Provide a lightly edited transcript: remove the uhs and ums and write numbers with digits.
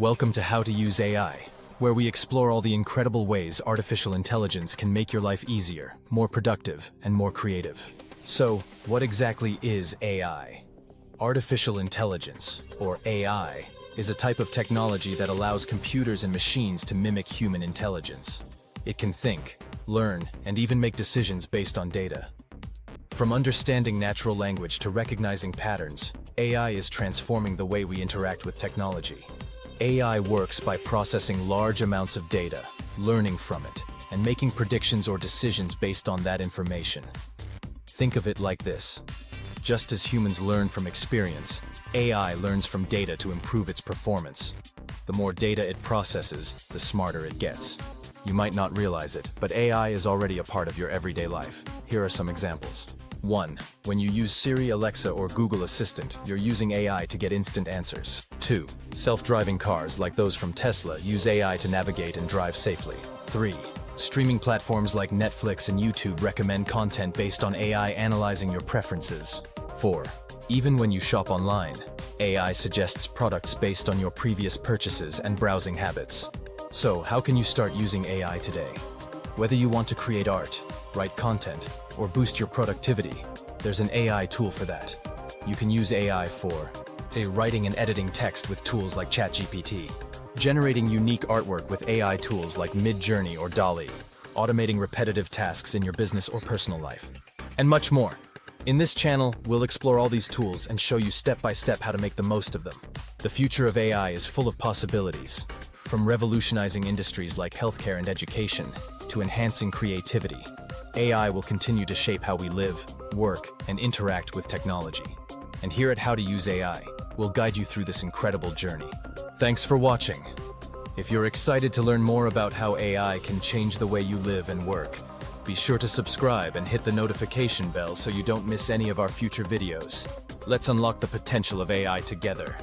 Welcome to How to Use AI, where we explore all the incredible ways artificial intelligence can make your life easier, more productive, and more creative. So, what exactly is AI? Artificial intelligence, or AI, is a type of technology that allows computers and machines to mimic human intelligence. It can think, learn, and even make decisions based on data. From understanding natural language to recognizing patterns, AI is transforming the way we interact with technology. AI works by processing large amounts of data, learning from it, and making predictions or decisions based on that information. Think of it like this. Just as humans learn from experience, AI learns from data to improve its performance. The more data it processes, the smarter it gets. You might not realize it, but AI is already a part of your everyday life. Here are some examples. 1. When you use Siri, Alexa, or Google Assistant, you're using AI to get instant answers. 2. Self-driving cars, like those from Tesla, use AI to navigate and drive safely. 3. Streaming platforms like Netflix and YouTube recommend content based on AI analyzing your preferences. 4. Even when you shop online, AI suggests products based on your previous purchases and browsing habits. So, how can you start using AI today? Whether you want to create art, write content, or boost your productivity, there's an AI tool for that. You can use AI for writing and editing text with tools like ChatGPT, generating unique artwork with AI tools like Midjourney or DALL-E, automating repetitive tasks in your business or personal life, and much more. In this channel, we'll explore all these tools and show you step by step how to make the most of them. The future of AI is full of possibilities, from revolutionizing industries like healthcare and education to enhancing creativity. AI will continue to shape how we live, work, and interact with technology. And here at How to Use AI, we'll guide you through this incredible journey. Thanks for watching. If you're excited to learn more about how AI can change the way you live and work, be sure to subscribe and hit the notification bell so you don't miss any of our future videos. Let's unlock the potential of AI together.